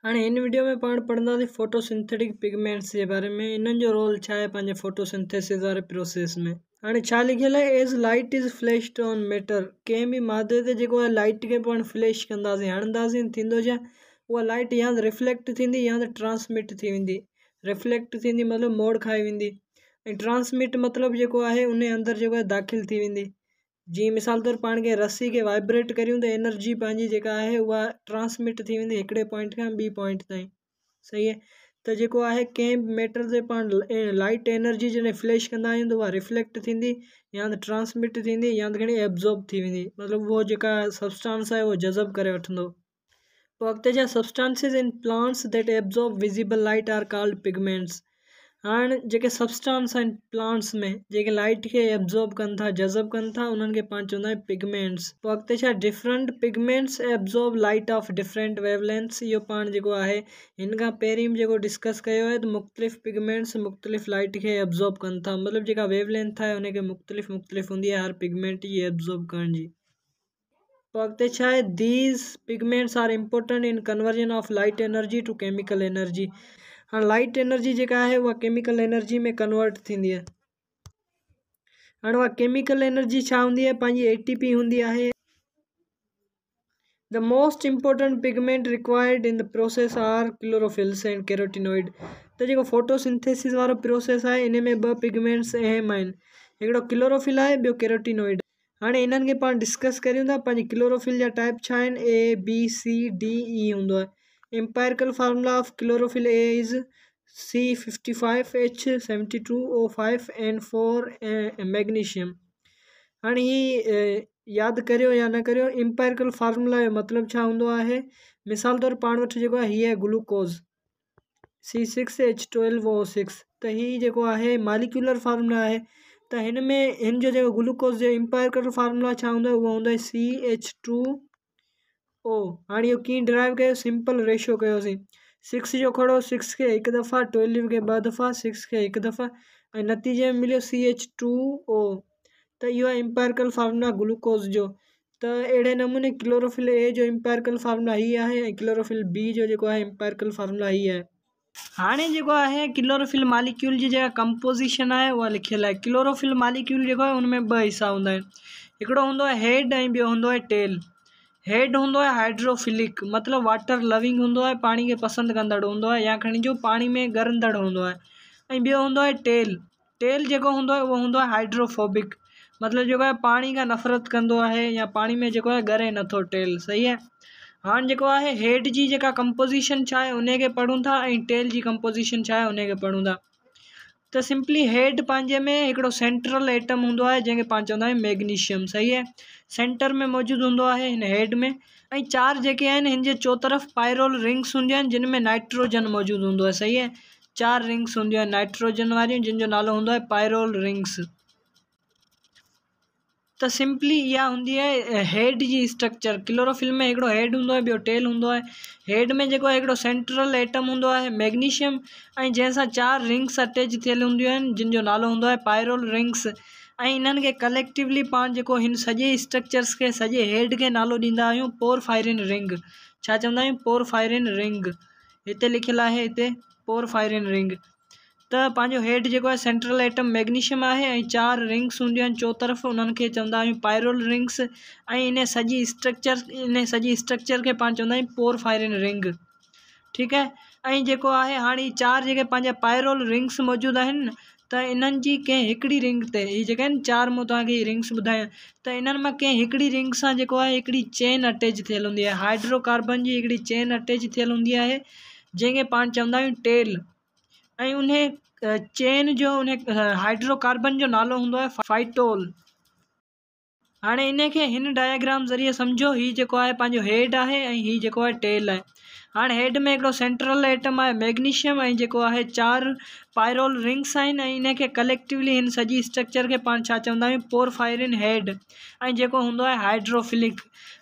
हाँ, इन वीडियो में पाण पढ़ंदासीं फोटोसिंथेटिक पिगमेंट्स के बारे में। इन्हनि जो रोल छा आहे पंहिंजे फोटोसिंथेसिस वारे प्रोसेस में। हाणे छा लिखियल आहे, as light is flashed on matter. कंहिं बि मादे ते जेको आहे लाइट खे पाण फ्लैश कंदासीं, हणंदासीं, थींदो छा, उहा लाइट या त रिफ्लेक्ट थींदी या त ट्रांसमिट थी वेंदी। रिफ्लेक्ट थींदी मतिलबु मोड़ खाई वेंदी, ऐं ट्रांसमिट मतिलबु जेको आहे उन अंदरि जेको आहे दाख़िल थी वेंदी। जीअं मिसाल तौरु पाण खे रस्सी खे वाइब्रेट करियूं त एनर्जी पंहिंजी जेका आहे उहा ट्रांसमिट थी वेंदी हिकिड़े पॉइंट खां ॿी पॉइंट ताईं। सही आहे। त जेको आहे कंहिं बि मैटर ते पाण लाइट एनर्जी जॾहिं फ्लैश कंदा आहियूं त उहा रिफ्लेक्ट थींदी या त ट्रांसमिट थींदी या त खणी एब्ज़ॉर्ब थी वेंदी, मतिलबु उहो जेका सब्सटेंस आहे उहो जज़ब करे वठंदो। पोइ अॻिते छा, substances in plants that absorb visible light are called pigments. हाणे जेके सब्सटेंस आहिनि प्लांट्स में जेके लाइट खे एब्ज़ॉर्ब कनि था, जज़ब कनि था, उन्हनि खे पाण चवंदा आहियूं पिगमेंट्स। पोइ अॻिते छा, different pigments absorb light of different wavelengths. इहो पाण जेको आहे हिन खां पहिरीं बि जेको डिस्कस कयो आहे त मुख़्तलिफ़ पिगमेंट्स मुख़्तलिफ़ लाइट खे एब्ज़ॉर्ब कनि था, मतिलबु जेका वेवलेंथ आहे उनखे मुख़्तलिफ़ हूंदी आहे हर पिगमेंट जी एब्ज़ॉर्ब करण जी। पोइ अॻिते छा आहे, these pigments are important in conversion of light energy to chemical energy. हाँ, लाइट एनर्जी जेका आहे उहा केमिकल एनर्जी में कन्वर्ट थींदी आहे। हाणे उहा केमिकल एनर्जी छा हूंदी आहे, पंहिंजी ATP हूंदी आहे। The most important pigment required in the process are chlorophylls and carotenoid. त जेको फोटोसिंथेसिस वारो प्रोसेस आहे इन में ॿ पिगमेंट्स अहम आहिनि, हिकिड़ो क्लोरोफिल आहे, ॿियो कैरोटिनॉइड। हाणे इन्हनि खे पाण डिस्कस करियूं था। पंहिंजी क्लोरोफिल जा टाइप छा आहिनि, A, B, C, D, E हूंदो आहे। Empirical formula of chlorophyll A is C55H72O5N4 magnesium. हाणे ही यादि करियो या न करियो, एम्पायरिकल फार्मूला जो मतिलबु छा हूंदो आहे। मिसाल तौरु पाण वटि जेको आहे हीअ आहे ग्लूकोज़ C6H12O6। त हीअ जेको आहे मालिक्यूलर फार्मूला आहे। त हिन में हिन जो जेको ग्लूकोज़ जो एम्पायरिकल फार्मूला छा हूंदो आहे, उहो हूंदो आहे CH2O। हाणे इहो कीअं डिराइव कयो, सिंपल रेशो कयोसीं। 6 जो खड़ो 6 खे हिकु दफ़ा, 12 खे 2 दफ़ा, 6 खे हिकु दफ़ा, ऐं नतीजे में मिलियो CH2O। त इहो आहे एम्पायरिकल फार्मूला ग्लूकोज़ जो। त अहिड़े नमूने क्लोरोफिल A जो एम्पायरिकल फार्मूला हीअ आहे ऐं क्लोरोफिल B जो जेको आहे एम्पायरिकल फार्मूला हीअ आहे। हाणे जेको आहे क्लोरोफिल मालिक्यूल जी जेका कंपोज़िशन आहे उहा लिखियल आहे। क्लोरोफिल मालिक्यूल जेको आहे उनमें ॿ हिसा हूंदा आहिनि, हिकिड़ो हूंदो आहे हेड ऐं ॿियो हूंदो आहे टेल। हेड हूंदो आहे हाइड्रोफिलिक, मतिलबु वाटर लविंग हूंदो आहे, पाणी खे पसंदि कंदड़ हूंदो आहे या खणी जो पाणी में ॻरंदड़ हूंदो आहे। ऐं ॿियो हूंदो आहे टेल। टेल जेको हूंदो आहे उहो हूंदो आहे हाइड्रोफोबिक, मतिलबु जेको आहे पाणी खां नफ़रत कंदो आहे या पाणी में जेको आहे ॻरे नथो टेल। सही आहे। हाणे जेको आहे हेड जी जेका कंपोज़िशन छा आहे उनखे पढ़ूं था ऐं टेल जी कंपोज़िशन छा आहे उनखे पढ़ूं था। त सिंपली हेड पंहिंजे में हिकिड़ो सेंट्रल एटम हूंदो आहे जंहिंखे पाण चवंदा आहियूं मैग्नीशियम। सही आहे। सेंटर में मौजूदु हूंदो आहे हिन हेड में, ऐं 4 जेके आहिनि हिन जे चोतरफ़ पायरोल रिंग्स हूंदियूं आहिनि जिन में नाइट्रोजन मौजूदु हूंदो आहे। सही आहे। 4 रिंग्स हूंदियूं आहिनि नाइट्रोजन वारियूं जिन जो नालो हूंदो आहे पायरोल रिंग्स। त सिंपली इहा हूंदी आहे हेड जी स्ट्रक्चर। क्लोरोफिल में हिकिड़ो हेड हूंदो आहे, ॿियो टेल हूंदो आहे। हेड में जेको आहे हिकिड़ो सेंट्रल एटम हूंदो आहे मैग्नीशियम, ऐं जंहिंसां 4 रिंग्स अटैच थियल हूंदियूं आहिनि जिन जो नालो हूंदो आहे पायरोल रिंग्स। ऐं इन्हनि खे कलेक्टिवली पाण जेको हिन सॼे स्ट्रक्चर्स खे, सॼे हेड खे नालो ॾींदा आहियूं पोरफायरिन रिंग। छा चवंदा आहियूं, पोरफायरिन रिंग। हिते लिखियलु आहे, हिते पोरफायरिन रिंग। त पंहिंजो हेड जेको आहे सेंट्रल एटम मैग्नीशियम आहे ऐं 4 रिंग्स हूंदियूं आहिनि चोतरफ़, उन्हनि खे चवंदा आहियूं पायरोल रिंग्स। ऐं इन सॼी स्ट्रक्चर खे पाण चवंदा आहियूं पोरफायरिन रिंग। ठीकु आहे। ऐं जेको आहे हाणे 4 जेके पंहिंजा पायरोल रिंग्स मौजूदु आहिनि न, त इन्हनि जी कंहिं हिकिड़ी रिंग ते, हीअ जेके आहिनि 4 मूं तव्हांखे रिंग्स ॿुधायां, त इन्हनि मां कंहिं हिकिड़ी रिंग सां जेको आहे हिकिड़ी चेन अटैच थियल हूंदी आहे। हाइड्रोकार्बन जी हिकिड़ी चेन अटैच थियल हूंदी आहे जंहिंखे पाण चवंदा आहियूं टेल। ऐं उन चेन जो उन हाइड्रोकार्बन जो नालो हूंदो आहे फाइटोल। हाणे इनखे हिन डायग्राम ज़रिए सम्झो, हीउ जेको आहे पंहिंजो हेड आहे ऐं हीउ जेको आहे टेल आहे। हाणे हेड में हिकिड़ो सेंट्रल एटम आहे मैग्नीशियम ऐं जेको आहे 4 पायरोल रिंग्स आहिनि, ऐं इनखे कलेक्टिवली हिन सॼी स्ट्रक्चर खे पाण छा चवंदा आहियूं, पोरफायरिन हेड, ऐं जेको हूंदो आहे हाइड्रोफिलिक।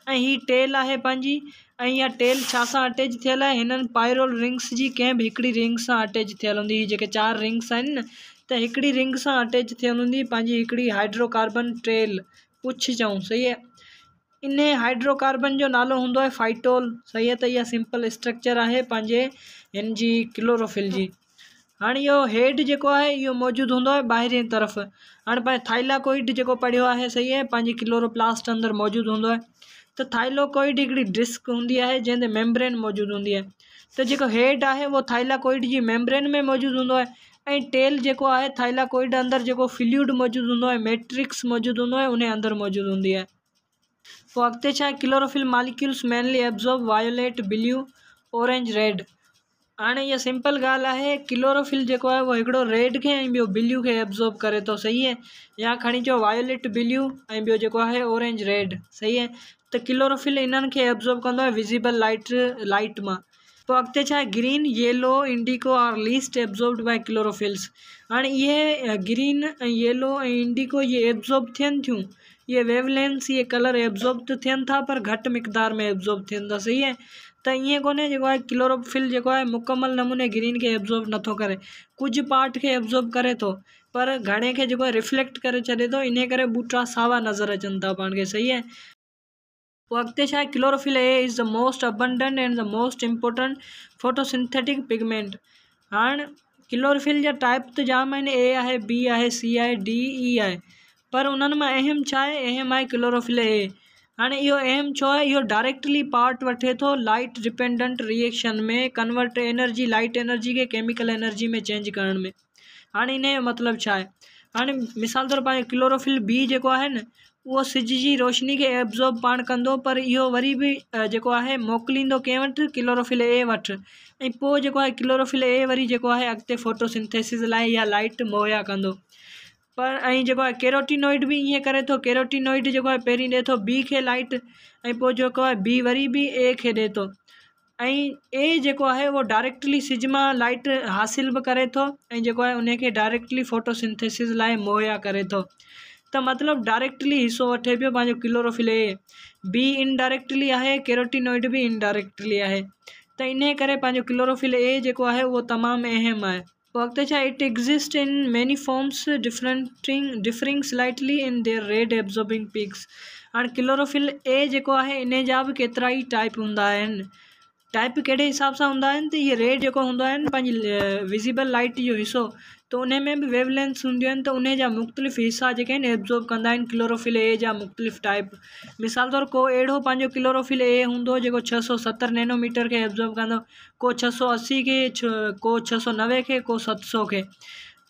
ऐं हीअ टेल आहे पंहिंजी, ऐं इहा टेल छा सां अटैच थियल आहे, हिननि पायरोल रिंग्स जी कंहिं बि हिकिड़ी रिंग सां अटैच थियल हूंदी। जेके 4 रिंग्स आहिनि न, त हिकिड़ी रिंग सां अटैच थियल हूंदी पंहिंजी हिकिड़ी हाइड्रोकार्बन टेल, पुछ चऊं। सही आहे। इन हाइड्रोकार्बन जो नालो हूंदो आहे फाइटोल। सही आहे, त इहा सिंपल स्ट्रक्चर आहे पंहिंजे हिन जी क्लोरोफिल जी। हाणे इहो हेड जेको आहे इहो मौजूदु हूंदो आहे ॿाहिरीं तरफ़। हाणे पंहिंजो थाइलाकोइड जेको पढ़ियो आहे, सही आहे, पंहिंजी क्लोरोप्लास्ट अंदरि मौजूदु हूंदो आहे। त थाइलाकोइड हिकिड़ी डिस्क हूंदी आहे जंहिंते मेम्ब्रेन मौजूदु हूंदी आहे। त जेको हेड आहे उहो थाइलाकोइड जी मेम्ब्रेन में मौजूदु हूंदो आहे, ऐं टेल जेको आहे थाइलाकोइड अंदरि जेको फ्लूइड मौजूदु हूंदो आहे, मैट्रिक्स मौजूदु हूंदो आहे, उन अंदरि मौजूदु हूंदी आहे। पोइ अॻिते छा आहे, chlorophyll molecules mainly absorb violet, blue, orange, red. हाणे इहा सिंपल ॻाल्हि आहे, क्लोरोफिल जेको आहे उहो हिकिड़ो रेड खे ऐं ॿियो ब्लू खे एब्जॉर्ब करे थो। सही आहे, या खणी चओ वायोलेट ब्लू ऐं ॿियो जेको आहे ऑरेंज रेड। सही आहे, त क्लोरोफिल इन्हनि खे एब्जॉर्ब कंदो आहे विजिबल लाइट मां। पोइ अॻिते छा आहे, green, yellow, indigo are least absorbed by chlorophylls. हाणे इहे ग्रीन ऐं येलो ऐं इंडिको इहे एब्जॉर्ब थियनि थियूं, इहे वेवलेंस, इहे कलर एब्जॉर्ब त थियनि था पर घटि मिक़दार में एब्जॉर्ब थियनि था। सही आहे, त ईअं कोन्हे जेको आहे क्लोरोफिल जेको आहे मुकमल नमूने ग्रीन खे एब्जॉर्ब नथो करे, कुझु पार्ट खे एब्जॉर्ब करे थो पर घणे खे जेको आहे रिफ्लेक्ट करे छॾे थो, इन करे ॿूटा सावा नज़र अचनि था पाण खे। सही आहे, पोइ अॻिते छा आहे, chlorophyll A is the most abundant and the most important photosynthetic pigment. हाणे क्लोरोफिल जा टाइप त जाम आहिनि, ए आहे, बी आहे, सी आहे, डी, ई आहे, पर उन्हनि मां अहम छा आहे, अहम आहे क्लोरोफिल ए। हाणे इहो अहम छो आहे, इहो डायरेक्टली पार्ट वठे थो लाइट डिपेंडेंट रिएक्शन में कन्वर्ट एनर्जी, लाइट एनर्जी खे केमिकल एनर्जी में चेंज करण में। हाणे इन जो मतिलबु छा आहे, हाणे मिसाल तौरु पंहिंजो क्लोरोफिल बी जेको आहे न, उहो सिज जी रोशनी खे एब्जॉर्ब पाण कंदो, पर इहो वरी बि जेको आहे मोकिलींदो कंहिं वटि, क्लोरोफिल ए वटि, ऐं पोइ जेको आहे क्लोरोफिल ए वरी जेको आहे अॻिते फोटोसिंथेसिस लाइ इहा लाइट मुहैया कंदो। पर ऐं जेको आहे कैरोटीनॉइड बि ईअं करे थो, कैरोटीनॉइड जेको आहे पहिरीं ॾिए थो बी खे लाइट, ऐं पोइ जेको आहे बी वरी बि ए खे ॾिए थो, ऐं ए जेको आहे उहो डायरेक्टली सिज मां लाइट हासिल बि करे थो, ऐं जेको आहे उनखे डायरेक्टली फोटोसिंथेसिस लाइ मुहैया करे थो। त मतिलबु डायरेक्टली हिसो वठे पियो पंहिंजो क्लोरोफिल ए। बी इनडायरेक्टली आहे, कैरोटीनॉइड बि इनडायरेक्टली आहे, त इन करे पंहिंजो क्लोरोफिल ए जेको आहे उहो तमामु अहम आहे। पोइ अॻिते छा, it exist in many forms differing slightly in their red absorbing peaks. हाणे क्लोरोफिल ए जेको आहे इन जा बि केतिरा ई टाइप हूंदा आहिनि। टाइप कहिड़े हिसाब सां हूंदा आहिनि, त इहे रेड जेको हूंदो आहे न पंहिंजी विजिबल लाइट जो हिसो, त उन में बि वेवलेंथ्स हूंदियूं आहिनि, त उन जा मुख़्तलिफ़ हिसा जेके आहिनि एब्जॉर्ब कंदा आहिनि क्लोरोफिल ए जा मुख़्तलिफ़ टाइप। मिसाल तौरु को अहिड़ो पंहिंजो क्लोरोफिल ए हूंदो जेको 670 नैनोमीटर खे एब्जॉर्ब कंदो, को 680 खे, को 690 खे, को 700 खे।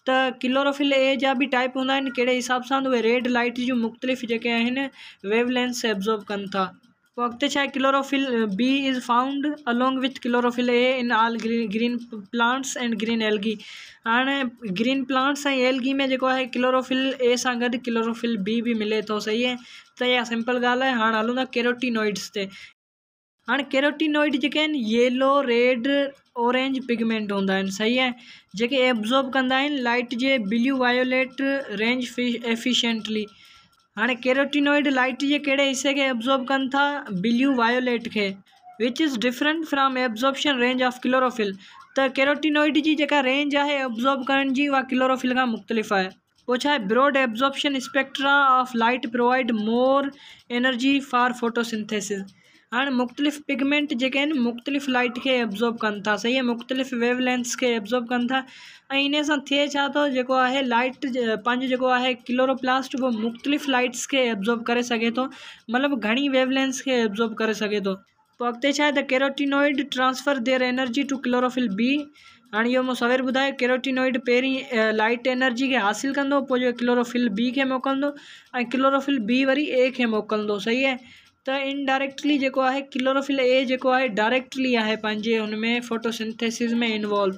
त क्लोरोफिल ए जा बि टाइप हूंदा आहिनि, कहिड़े हिसाब सां उहे रेड लाइट जूं मुख़्तलिफ़ जेके आहिनि वेवलेंथ्स एब्जॉर्ब कनि था। पोइ अॻिते छा आहे, chlorophyll B is found along with chlorophyll A in all green plants and green algae. हाणे ग्रीन प्लांट्स ऐं एल्गी में जेको आहे क्लोरोफिल ए सां गॾु क्लोरोफिल बी भी मिले थो। सही आहे, त इहा सिंपल ॻाल्हि आहे। हाणे हलूं था कैरोटीनॉइड्स ते। हाणे कैरोटीनॉइड जेके आहिनि येलो, रेड, ऑरेंज पिगमेंट हूंदा आहिनि। सही आहे, जेके एब्जॉर्ब कंदा आहिनि लाइट जे ब्लू वायोलेट रेंज एफिशिएंटली। हाणे कैरोटीनॉइड लाइट जे कहिड़े हिसे खे एब्जॉर्ब कनि था, ब्लू वायोलेट खे, which is different from absorption range of chlorophyll. त कैरोटीनॉइड जी जेका रेंज आहे एब्जॉर्ब करण जी, उहा क्लोरोफिल खां मुख़्तलिफ़ आहे। पोइ छा आहे, broad absorption spectra of light provide more energy for photosynthesis. हाणे मुख़्तलिफ़ पिगमेंट जेके आहिनि मुख़्तलिफ़ लाइट खे एब्जॉर्ब कनि था। सही आहे, मुख़्तलिफ़ वेवलेंथ्स खे एब्जॉर्ब कनि था, ऐं इन सां थिए छा थो, जेको आहे लाइट पंहिंजो जेको आहे क्लोरोप्लास्ट उहो मुख़्तलिफ़ लाइट्स खे एब्जॉर्ब करे सघे थो, मतिलबु घणी वेवलेंथ्स खे एब्जॉर्ब करे सघे थो। पोइ अॻिते छा आहे, त carotenoid transfer their energy to chlorophyll B. हाणे इहो मूं सवेर ॿुधायो, कैरोटीनॉइड पहिरीं लाइट एनर्जी खे हासिल कंदो, पोइ जो क्लोरोफिल बी खे मोकिलंदो, ऐं क्लोरोफिल बी वरी ए खे मोकिलंदो। सही आहे, त इनडायरेक्टली जेको आहे क्लोरोफिल ए जेको आहे डायरेक्टली आहे पंहिंजे हुन में फोटोसिंथेसिस में इन्वॉल्व।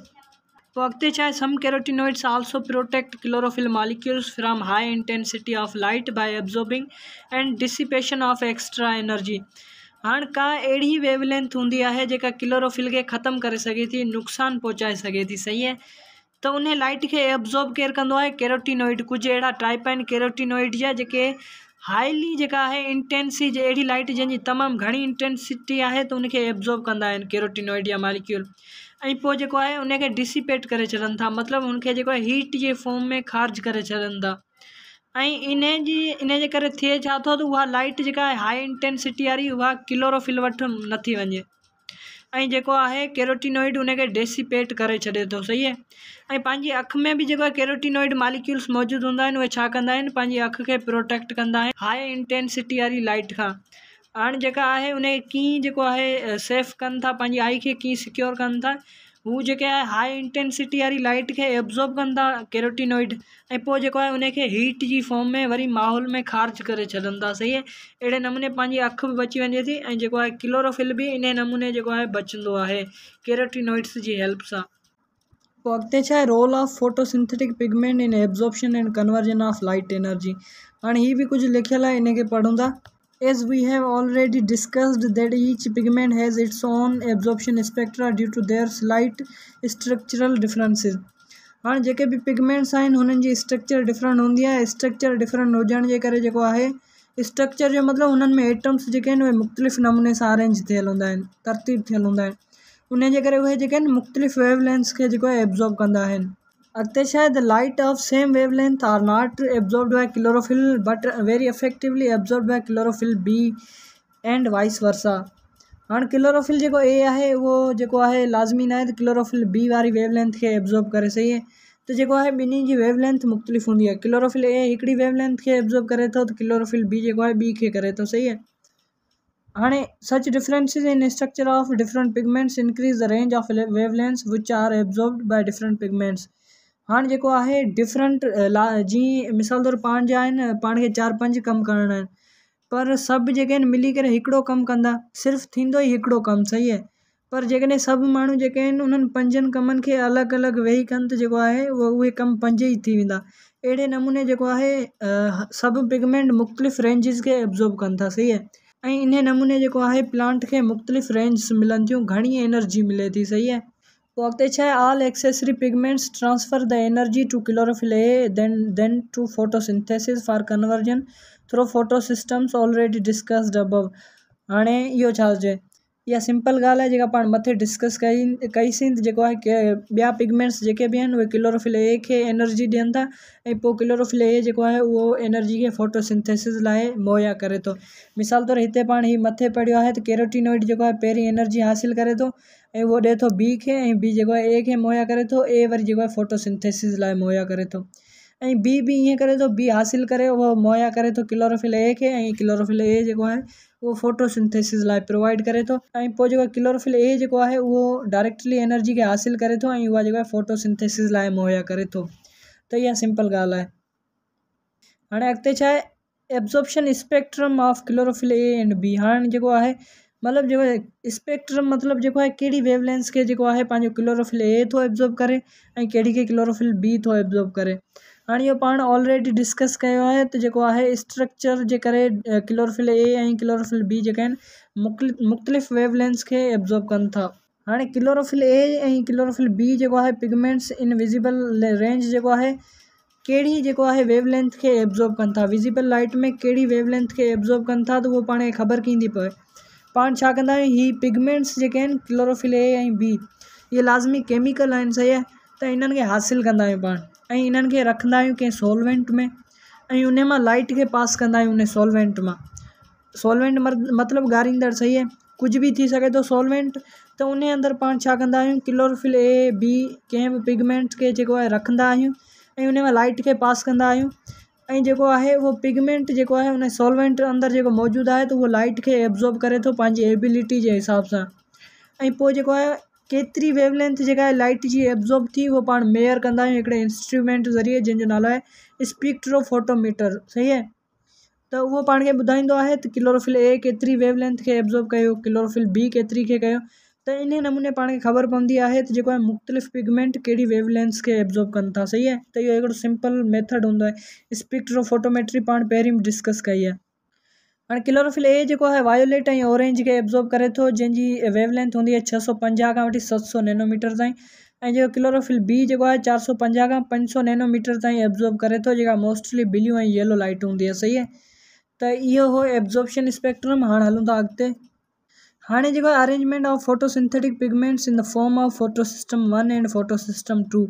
पोइ अॻिते छा आहे, some carotenoids also protect chlorophyll molecules from high intensity of light by absorbing and dissipation of extra energy. हाणे का अहिड़ी वेवलेंथ हूंदी आहे जेका क्लोरोफिल खे ख़तमु करे सघे थी, नुक़सानु पहुचाए सघे थी। सही आहे, त उन लाइट खे एब्जॉर्ब केरु कंदो आहे, कैरोटीनॉइड। कुझु अहिड़ा टाइप आहिनि कैरोटीनॉइड जा जेके हाईली जेका आहे इंटेंसी अहिड़ी लाइट जंहिंजी तमामु घणी इंटेंसिटी आहे, त उनखे एब्जॉर्ब कंदा आहिनि कैरोटीनॉइड या मॉलिक्यूल, ऐं पोइ जेको आहे उनखे डिसिपेट करे छॾनि था, मतिलबु उनखे जेको आहे हीट जे फॉर्म में ख़ारिज करे छॾनि था। इन जे करे थिए छा थो त उहा लाइट जेका आहे हाई इंटेंसिटी वारी उहा क्लोरोफिल वटि नथी वञे ऐं जेको आहे कैरोटिनॉइड उनखे डेसिपेट करे छॾे थो। सही आहे। ऐं पंहिंजी अखि में बि जेको आहे कैरोटिनॉइड मालिक्यूल्स मौजूदु हूंदा आहिनि। उहे छा कंदा आहिनि, पंहिंजी अखि खे प्रोटेक्ट कंदा आहिनि हाई इंटेंसिटी वारी लाइट खां। हाणे जेका आहे उन कीअं जेको आहे सेफ कनि था, पंहिंजी आई खे कीअं सिक्योर कनि था, हू जेके आहे हाई इंटेंसिटी वारी लाइट खे एब्जॉर्ब कनि था कैरोटिनॉइड, ऐं पोइ जेको आहे उनखे हीट जी फॉर्म में वरी माहौल में ख़ारिज करे छॾनि था। सही आहे। अहिड़े नमूने पंहिंजी अखि बि बची वञे थी ऐं जेको आहे क्लोरोफिल बि इन नमूने जेको आहे बचंदो आहे कैरोटिनॉइड्स जी हेल्प सां। पोइ अॻिते छा आहे, role of photosynthetic pigment in absorption and conversion of light energy. हाणे हीअ बि कुझु लिखियलु आहे, इनखे पढ़ूं था। As we have already discussed that each pigment has its own absorption spectra due to their slight structural differences। हाणे जेके बि पिगमेंट्स आहिनि हुननि जी स्ट्रक्चर डिफरेंट हूंदी आहे। स्ट्रक्चर डिफरेंट हुजण जे करे जेको आहे, स्ट्रक्चर जो मतिलबु हुननि में एटम्स जेके आहिनि उहे मुख़्तलिफ़ नमूने सां अरेंज थियल हूंदा आहिनि, तरतीब थियल हूंदा आहिनि। उन जे करे उहे जेके आहिनि मुख़्तलिफ़ वेवलेंथ्स खे जेको आहे एब्जॉर्ब कंदा आहिनि। अॻिते छा आहे, the light of same wavelength are not absorbed by chlorophyll but very effectively absorbed by chlorophyll B and vice versa. हाणे क्लोरोफिल जेको ए आहे उहो जेको आहे लाज़मी न आहे त क्लोरोफिल बी वारी वेवलेंथ खे एब्जॉर्ब करे। सही आहे। त जेको आहे ॿिन्ही जी वेवलेंथ मुख़्तलिफ़ हूंदी आहे। क्लोरोफिल ए हिकिड़ी वेवलेंथ खे एब्जॉर्ब करे थो त क्लोरोफिल बी जेको आहे ॿी खे करे थो। सही आहे। हाणे such differences in structure of different pigments increase the range of wavelengths which are absorbed by different pigments. हाणे जेको आहे डिफरेंट जीअं मिसाल तौरु पाण जा आहिनि, पाण खे 4-5 कमु करणा आहिनि, पर सभु जेके आहिनि मिली करे हिकिड़ो कमु कंदा, सिर्फ़ु थींदो ई हिकिड़ो कमु। सही आहे। पर जेकॾहिं सभु माण्हू जेके आहिनि उन्हनि 5 कमनि खे अलॻि अलॻि वेही कनि त जेको आहे उहे कमु 5 ई थी वेंदा। अहिड़े नमूने जेको आहे सभु पिगमेंट मुख़्तलिफ़ रेंजिस खे एब्जॉर्ब कनि था। सही आहे। ऐं इन नमूने जेको आहे प्लांट खे मुख़्तलिफ़ रेंज मिलनि थियूं, घणी एनर्जी मिले थी। सही आहे। पोइ अॻिते छा आहे, all accessory pigments transfer the energy to chlorophyll A then to photosynthesis for conversion through photosystems already discussed above. हाणे इहो छा हुजे, इहा सिंपल ॻाल्हि आहे जेका पाण मथे डिस्कस कईसीं त जेको आहे की ॿिया पिगमेंट्स जेके बि आहिनि उहे क्लोरोफिल ए खे एनर्जी ॾियनि था ऐं पोइ क्लोरोफिल ए जेको आहे उहो एनर्जी खे फोटोसिंथेसिस लाइ मुहैया करे थो। मिसाल तौरु हिते पाण हीउ मथे पढ़ियो आहे त कैरोटिनॉइड जेको आहे पहिरीं एनर्जी हासिलु करे थो ऐं उहो ॾिए थो बी खे, ऐं बी जेको आहे ए खे मुहैया करे थो, ए वरी जेको आहे फोटोसिंथेसिस लाइ मुहैया करे थो। ऐं बी बि ईअं करे थो, बी हासिलु करे उहो मुहैया करे थो क्लोरोफिल ए खे, ऐं क्लोरोफिल ए जेको आहे उहो फोटोसिंथेसिस लाइ प्रोवाइड करे थो। ऐं पोइ जेको क्लोरोफिल ए जेको आहे उहो डायरेक्टली एनर्जी खे हासिलु करे थो ऐं उहा जेको आहे फोटोसिंथेसिस लाइ मुहैया करे थो। त इहा सिंपल ॻाल्हि आहे। हाणे अॻिते छा आहे, absorption spectrum of chlorophyll A and B. हाणे जेको आहे मतिलबु जेको स्पेक्ट्रम मतिलबु जेको आहे कहिड़ी वेवलेंथ्स खे जेको आहे पंहिंजो क्लोरोफिल ए थो एब्जॉर्ब करे ऐं कहिड़ी खे क्लोरोफिल बी थो एब्जॉर्ब करे। हाणे इहो पाण ऑलरेडी डिस्कस कयो आहे त जेको आहे स्ट्रक्चर जे करे क्लोरोफिल ए ऐं क्लोरोफिल बी जेके आहिनि मुख़्तलिफ़ वेवलेंथ्स खे एब्जॉर्ब कनि था। हाणे क्लोरोफिल ए ऐं क्लोरोफिल बी जेको आहे पिगमेंट्स इन विज़िबल रेंज जेको आहे कहिड़ी जेको आहे वेवलेंथ खे एब्जॉर्ब कनि था, विज़िबल लाइट में कहिड़ी वेवलेंथ खे एब्जॉर्ब कनि था, त उहो पाण खे ख़बर कींदी पए। पाण छा कंदा आहियूं, हीअ पिगमेंट्स जेके आहिनि क्लोरोफिल ए ऐं बी इहे लाज़मी केमिकल आहिनि। सही आहे। त इन्हनि खे हासिलु कंदा आहियूं पाण ऐं इन्हनि खे रखंदा आहियूं कंहिं सॉल्वेंट में ऐं उन मां लाइट खे पास कंदा आहियूं उन सॉल्वेंट मां। सॉल्वेंट मतिलबु ॻारींदड़। सही आहे। कुझु बि थी सघे थो सॉल्वेंट। त उन अंदरि पाण छा कंदा आहियूं, क्लोरोफिल ए बी कंहिं बि पिगमेंट खे जेको आहे रखंदा आहियूं ऐं उन में लाइट खे पास कंदा आहियूं ऐं जेको आहे उहो पिगमेंट जेको आहे उन सॉल्वेंट अंदरि जेको मौजूदु आहे त उहो लाइट खे एब्जॉर्ब करे थो पंहिंजी एबिलिटी जे हिसाब सां। ऐं पोइ जेको आहे केतिरी वेवलेंथ जेका आहे लाइट जी एब्जॉर्ब थी उहो पाण मेयर कंदा आहियूं हिकिड़े इंस्ट्रूमेंट ज़रिए जंहिंजो नालो आहे स्पेक्ट्रोफोटोमीटर। सही आहे। त उहो पाण खे ॿुधाईंदो आहे त क्लोरोफिल ए केतिरी वेवलेंथ खे एब्जॉर्ब कयो, क्लोरोफिल बी केतिरी खे कयो। त इन नमूने पाण खे ख़बर पवंदी आहे त जेको आहे मुख़्तलिफ़ पिगमेंट कहिड़ी वेवलेंथ्स खे एब्जॉर्ब कनि था। सही आहे। त इहो हिकिड़ो सिंपल मेथड हूंदो आहे। स्पेक्ट्रोफोटोमेट्री पाण पहिरीं बि डिस्कस कई आहे। हाणे क्लोरोफिल ए जेको आहे वायोलेट ऐं ऑरेंज खे एब्जॉर्ब करे थो, जंहिंजी वेवलेंथ हूंदी आहे 650 खां वठी 700 नैनोमीटर ताईं। ऐं जेको क्लोरोफिल बी जेको आहे 450 खां 500 नैनोमीटर ताईं एब्जॉर्ब करे थो, जेका मोस्टली ब्लू ऐं येलो लाइट हूंदी आहे। सही आहे। त इहो हो एब्जॉर्प्शन स्पेक्ट्रम। हाणे हलूं था अॻिते। हाणे जेको arrangement of photosynthetic pigments in the form of photosystem 1 and photosystem 2।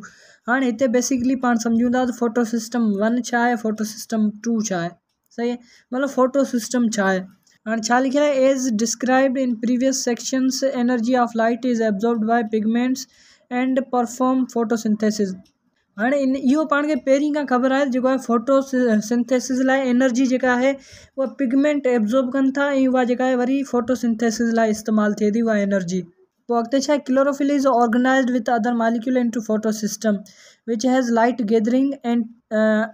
हाणे हिते बेसिकली पाण सम्झूं था त फोटोसिस्टम 1 छा आहे, फोटोसिस्टम 2 छा आहे। सही है, मतलब फोटोसिस्टम छा आहे। हाणे छा लिखियल आहे, as described in previous sections energy of light is absorbed by pigments and perform photosynthesis. हाणे इहो पाण खे पहिरीं खां ख़बर आहे जेको आहे फोटोसिंथेसिस लाइ एनर्जी जेका आहे उहा पिगमेंट एब्जॉर्ब कनि था ऐं उहा जेका आहे वरी फोटोसिंथेसिस लाइ इस्तेमालु थिए थी उहा एनर्जी। पोइ अॻिते छा आहे, chlorophyll is organized with other molecule into photosystem which has light gathering and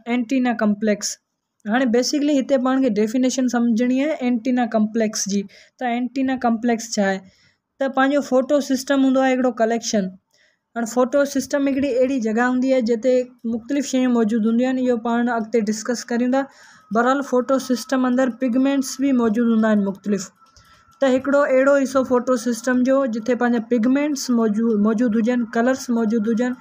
antenna complex. हाणे बेसिकली हिते पाण खे डेफिनेशन सम्झणी आहे एंटीना कम्प्लेक्स जी। त एंटीना कम्प्लेक्स छा आहे, त पंहिंजो फोटो सिस्टम हूंदो आहे हिकिड़ो कलेक्शन। हाणे फोटो सिस्टम हिकिड़ी अहिड़ी जॻह हूंदी आहे जिते मुख़्तलिफ़ शयूं मौजूदु हूंदियूं आहिनि, इहो पाण अॻिते डिस्कस करियूं था। बहरहाल फोटो सिस्टम अंदरि पिगमेंट्स बि मौजूदु हूंदा आहिनि मुख़्तलिफ़। त हिकिड़ो अहिड़ो हिसो फोटो सिस्टम जो जिथे पंहिंजा पिगमेंट्स मौजूदु हुजनि, कलर्स मौजूदु हुजनि,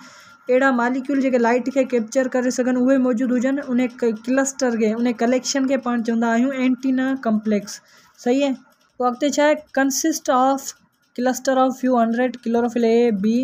अहिड़ा मालिक्यूल जेके लाइट खे कैप्चर करे सघनि उहे मौजूदु हुजनि, उन क्लस्टर खे उन कलेक्शन खे पाण चवंदा आहियूं एंटीना कम्प्लेक्स। सही है, पोइ अॻिते छा आहे, consist of cluster of few hundred chlorophyll A B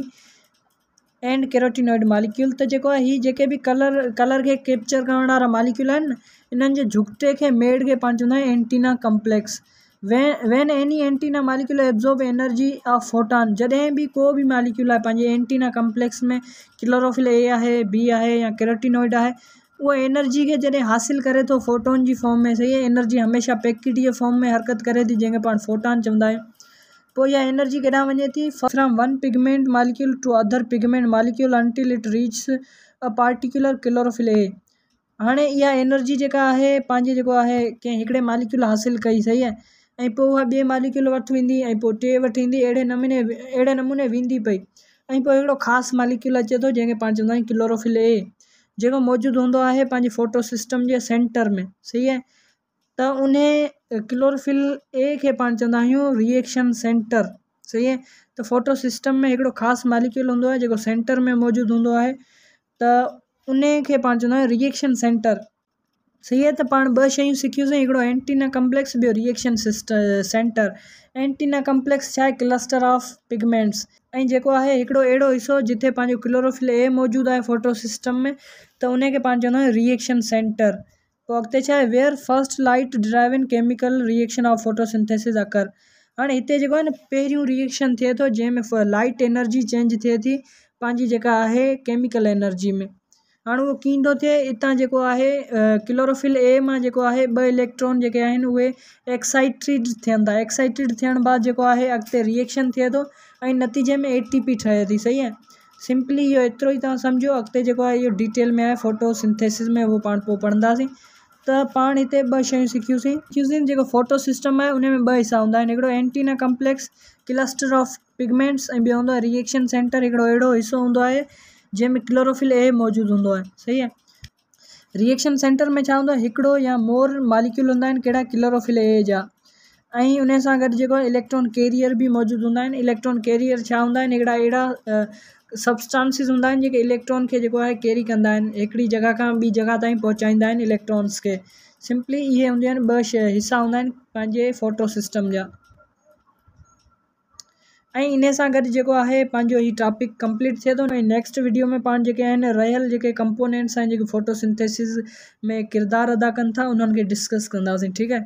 and carotenoid molecule. त जेको आहे हीअ जेके बि कलर खे कैप्चर करण वारा मालिक्यूल आहिनि न, इन्हनि जे झुकटे खे मेड़ खे पाण चवंदा आहियूं antenna complex. Van any antenna molecule absorb energy of photon, जॾहिं बि को बि मालिक्यूल आहे पंहिंजे एंटीना कम्प्लेक्स में क्लोरोफिल ए आहे, बी आहे या कैरोटिनॉइड आहे, उहा एनर्जी खे जॾहिं हासिलु करे थो फोटोन जी फॉर्म में। सही है, एनर्जी हमेशह पैकेट जी फॉर्म में हरकत करे थी जंहिंखे पाण फोटान चवंदा आहियूं। पोइ इहा एनर्जी केॾांहुं वञे थी, from one pigment molecule to other pigment molecule until it reach a particular chlorophyll A. हाणे इहा एनर्जी जेका आहे पंहिंजे जेको आहे कंहिं हिकिड़े मालिक्यूल हासिलु कई। सही आहे, ऐं पोइ उहा ॿिए मालिक्यूल वटि वेंदी ऐं पोइ टे वटि ईंदी, अहिड़े नमूने वेंदी पई। ऐं पोइ हिकिड़ो ख़ासि मालिक्यूल अचे थो जंहिंखे पाण चवंदा आहियूं क्लोरोफिल ए, जेको मौजूदु हूंदो आहे पंहिंजे फोटो सिस्टम जे सेंटर में। सही आहे, त उन क्लोरोफिल ए खे पाण चवंदा आहियूं रिएक्शन सेंटर। सही है, त फोटो सिस्टम में हिकिड़ो ख़ासि मालिक्यूल हूंदो आहे जेको सेंटर में मौजूदु हूंदो आहे, त उन खे पाण चवंदा आहियूं रिएक्शन सेंटर। सही है, त पाण ॿ शयूं सिखियूंसीं, हिकिड़ो एंटीना कम्प्लेक्स, ॿियो रिएक्शन सेंटर। एंटीना कम्प्लेक्स छा आहे, क्लस्टर ऑफ पिगमेंट्स, ऐं जेको आहे हिकिड़ो अहिड़ो हिसो जिथे पंहिंजो क्लोरोफिल ए मौजूदु आहे फोटो सिस्टम में, त उनखे पाण चवंदा आहियूं रिएक्शन सेंटर। पोइ अॻिते छा आहे, where first light driven chemical reaction of photosynthesis occur. हाणे हिते जेको आहे न पहिरियों रिएक्शन थिए थो जंहिंमें लाइट एनर्जी चेंज थिए थी पंहिंजी जेका आहे केमिकल एनर्जी में। हाणे उहो कीअं थो थिए, हितां जेको आहे क्लोरोफिल ए मां जेको आहे ॿ इलेक्ट्रॉन जेके आहिनि उहे एक्साइटेड थियनि था। एक्साइटेड थियण बाद जेको आहे अॻिते रिएक्शन थिए थो ऐं नतीजे में ATP ठहे थी। सही आहे, सिंपली इहो एतिरो ई तव्हां सम्झो। अॻिते जेको आहे इहो डिटेल में आहे फोटोसिंथेसिस में, उहो पाण पोइ पढ़ंदासीं। त पाण हिते ॿ शयूं सिखियूंसीं। जेको फोटो सिस्टम आहे उन में ॿ हिसा हूंदा आहिनि, हिकिड़ो antenna complex cluster of pigments ऐं ॿियो हूंदो आहे रिएक्शन सेंटर। हिकिड़ो अहिड़ो हिसो हूंदो आहे जंहिंमें क्लोरोफिल ए मौजूदु हूंदो आहे। सही आहे, रिएक्शन सेंटर में छा हूंदो आहे, हिकिड़ो या मोर मालिक्यूल हूंदा आहिनि कहिड़ा, क्लोरोफिल ए जा, ऐं उन सां गॾु जेको इलेक्ट्रॉन कैरियर बि मौजूदु हूंदा आहिनि। इलेक्ट्रॉन कैरियर छा हूंदा आहिनि, हिकिड़ा अहिड़ा सब्सटेंसिस हूंदा आहिनि जेके इलेक्ट्रॉन खे जेको आहे कैरी कंदा आहिनि, हिकिड़ी जॻह खां ॿी जॻह ताईं पहुचाईंदा आहिनि इलेक्ट्रॉन्स खे। सिंपली इहे हूंदियूं आहिनि ॿ हिसा हूंदा आहिनि पंहिंजे फोटो सिस्टम जा। ऐं इन सां गॾु जेको आहे पंहिंजो हीउ टॉपिक कंप्लीट थिए थो। ऐं नेक्स्ट वीडियो में पाण जेके आहिनि रहियल जेके कंपोनेंट्स आहिनि जेके फोटोसिंथेसिस में किरदारु अदा कनि था उन्हनि खे डिस्कस कंदासीं। ठीकु आहे।